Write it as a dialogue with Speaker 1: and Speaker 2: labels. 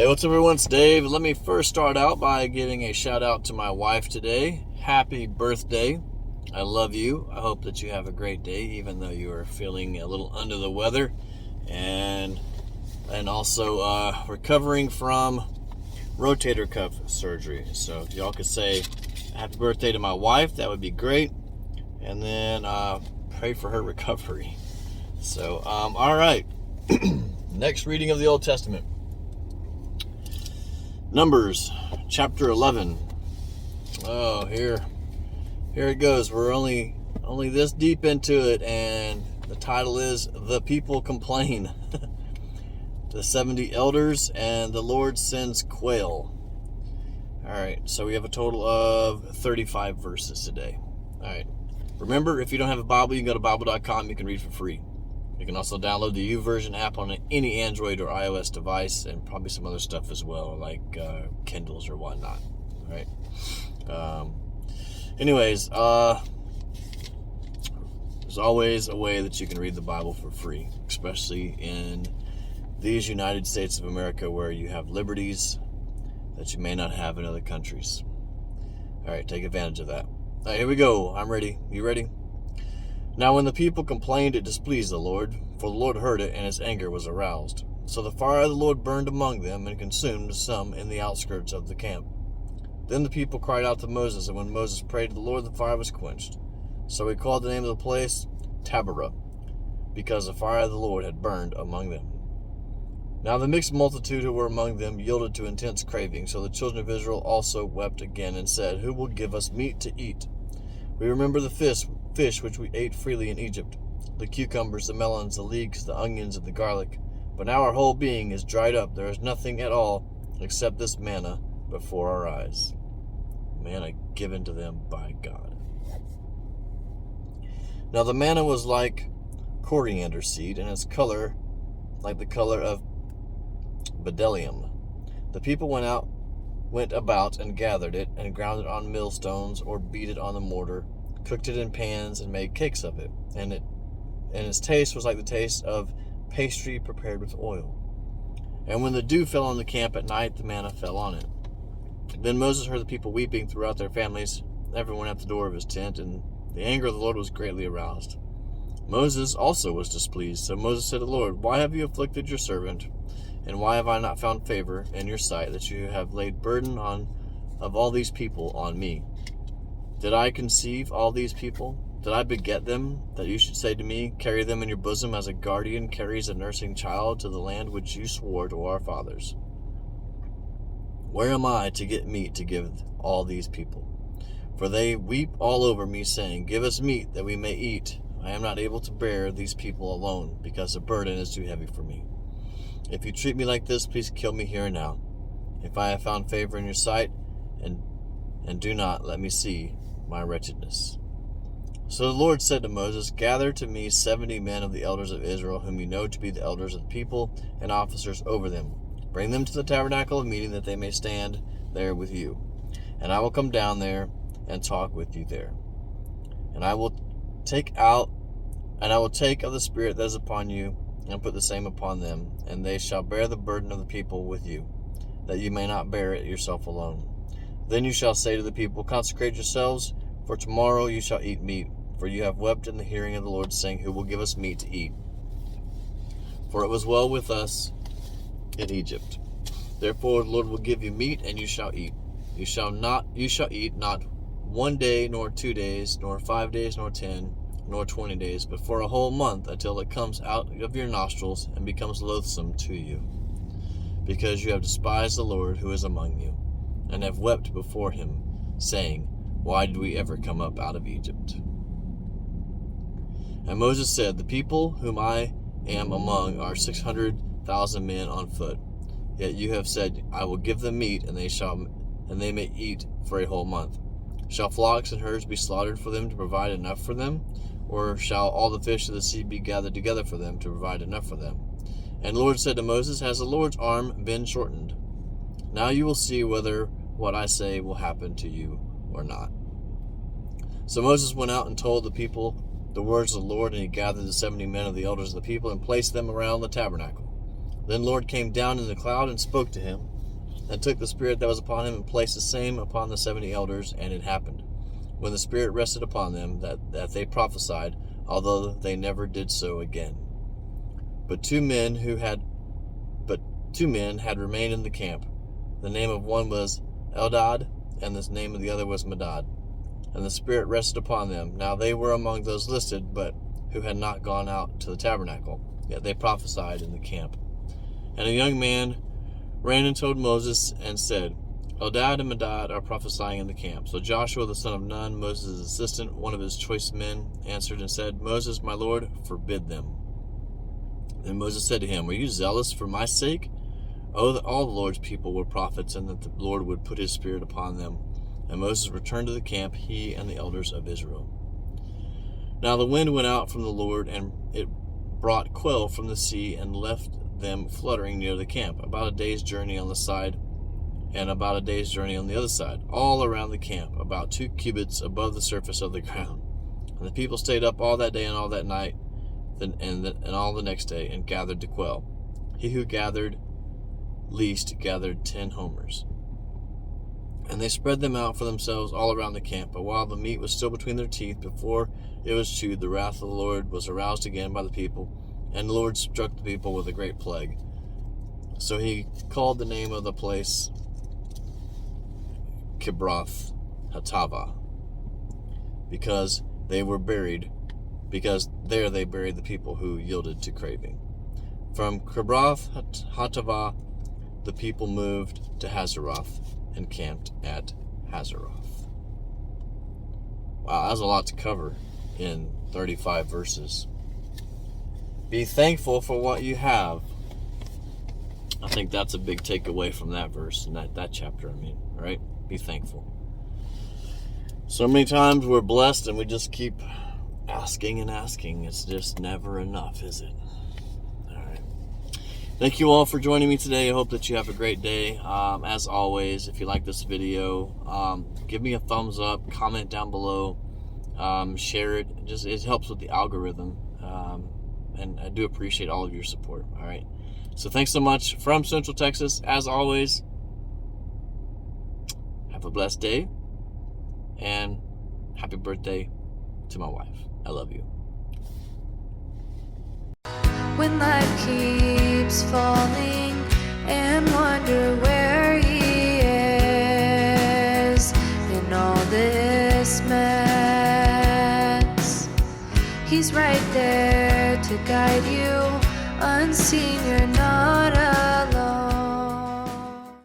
Speaker 1: Hey, what's up everyone? It's Dave. Let me first start out by giving a shout out to my wife today. Happy birthday. I love you. I hope that you have a great day, even though you are feeling a little under the weather. And also recovering from rotator cuff surgery. So if y'all could say happy birthday to my wife, that would be great. And then pray for her recovery. So, all right. Next reading of the Old Testament. Numbers chapter 11. Oh, here it goes. We're only this deep into it, and the title is The People Complain. The 70 elders and the Lord sends quail. Alright, so we have a total of 35 verses today. Alright, remember, if you don't have a Bible, you can go to Bible.com. You can read for free. You can also download the YouVersion app on any Android or iOS device, and probably some other stuff as well, like Kindles or whatnot. All right. Anyways, there's always a way that you can read the Bible for free, especially in these United States of America, where you have liberties that you may not have in other countries. All right, take advantage of that. All right, here we go. I'm ready. You ready? Now when the people complained, it displeased the Lord, for the Lord heard it, and his anger was aroused. So the fire of the Lord burned among them, and consumed some in the outskirts of the camp. Then the people cried out to Moses, and when Moses prayed to the Lord, the fire was quenched. So he called the name of the place Taberah, because the fire of the Lord had burned among them. Now the mixed multitude who were among them yielded to intense craving, so the children of Israel also wept again, and said, Who will give us meat to eat? We remember the fish which we ate freely in Egypt, the cucumbers, the melons, the leeks, the onions, and the garlic. But now our whole being is dried up. There is nothing at all except this manna before our eyes. Manna given to them by God. Now the manna was like coriander seed, and its color like the color of bdellium. The people went about and gathered it, and ground it on millstones, or beat it on the mortar, cooked it in pans, and made cakes of it. And its taste was like the taste of pastry prepared with oil. And when the dew fell on the camp at night, the manna fell on it. Then Moses heard the people weeping throughout their families, everyone at the door of his tent, and the anger of the Lord was greatly aroused. Moses also was displeased. So Moses said to the Lord, Why have you afflicted your servant? And why have I not found favor in your sight, that you have laid burden of all these people on me? Did I conceive all these people? Did I beget them, that you should say to me, Carry them in your bosom as a guardian carries a nursing child to the land which you swore to our fathers? Where am I to get meat to give all these people? For they weep all over me, saying, Give us meat that we may eat. I am not able to bear these people alone, because the burden is too heavy for me. If you treat me like this, please kill me here and now. If I have found favor in your sight, and do not let me see my wretchedness. So the Lord said to Moses, Gather to me 70 men of the elders of Israel, whom you know to be the elders of the people, and officers over them. Bring them to the tabernacle of meeting, that they may stand there with you. And I will come down there and talk with you there. And I will take of the Spirit that is upon you, and put the same upon them, and they shall bear the burden of the people with you, that you may not bear it yourself alone. Then you shall say to the people, Consecrate yourselves, for tomorrow you shall eat meat, for you have wept in the hearing of the Lord, saying, Who will give us meat to eat? For it was well with us in Egypt. Therefore the Lord will give you meat, and you shall eat. You shall eat not 1 day, nor 2 days, nor 5 days, nor 10, nor 20 days, but for a whole month, until it comes out of your nostrils and becomes loathsome to you, because you have despised the Lord who is among you, and have wept before him, saying, Why did we ever come up out of Egypt? And Moses said, The people whom I am among are 600,000 men on foot. Yet you have said, I will give them meat, and they may eat for a whole month. Shall flocks and herds be slaughtered for them to provide enough for them? Or shall all the fish of the sea be gathered together for them to provide enough for them? And the Lord said to Moses, Has the Lord's arm been shortened? Now you will see whether what I say will happen to you or not. So Moses went out and told the people the words of the Lord, and he gathered the 70 men of the elders of the people and placed them around the tabernacle. Then the Lord came down in the cloud and spoke to him. and took the spirit that was upon him and placed the same upon the 70 elders. And it happened, when the spirit rested upon them, that they prophesied, although they never did so again. But two men had remained in the camp. The name of one was Eldad, and the name of the other was Medad. And the spirit rested upon them. Now they were among those listed, but who had not gone out to the tabernacle, yet they prophesied in the camp. And a young man ran and told Moses and said, Eldad and Medad are prophesying in the camp. So Joshua the son of Nun, Moses' assistant, one of his choice men, answered and said, Moses, my Lord, forbid them. And Moses said to him, Are you zealous for my sake? Oh, that all the Lord's people were prophets, and that the Lord would put his spirit upon them. And Moses returned to the camp, he and the elders of Israel. Now the wind went out from the Lord, and it brought quail from the sea, and left them fluttering near the camp, about a day's journey on the side, and about a day's journey on the other side, all around the camp, about 2 cubits above the surface of the ground. And the people stayed up all that day and all that night, and all the next day, and gathered the quail. He who gathered least gathered 10 homers. And they spread them out for themselves all around the camp. But while the meat was still between their teeth, before it was chewed, the wrath of the Lord was aroused again by the people, and the Lord struck the people with a great plague. So he called the name of the place Kibroth Hattava, because there they buried the people who yielded to craving. From Kibroth Hattava, the people moved to Hazeroth and camped at Hazeroth. Wow, that's a lot to cover in 35 verses. Be thankful for what you have. I think that's a big takeaway from that verse and that chapter, right? Be thankful. So many times we're blessed and we just keep asking and asking. It's just never enough, is it? Thank you all for joining me today. I hope that you have a great day. As always, if you like this video, give me a thumbs up, comment down below, share it. It helps with the algorithm, and I do appreciate all of your support. All right. So thanks so much from Central Texas. As always, have a blessed day, and happy birthday to my wife. I love you.
Speaker 2: When life keeps falling and wonder where he is in all this mess, he's right there to guide you, unseen, you're not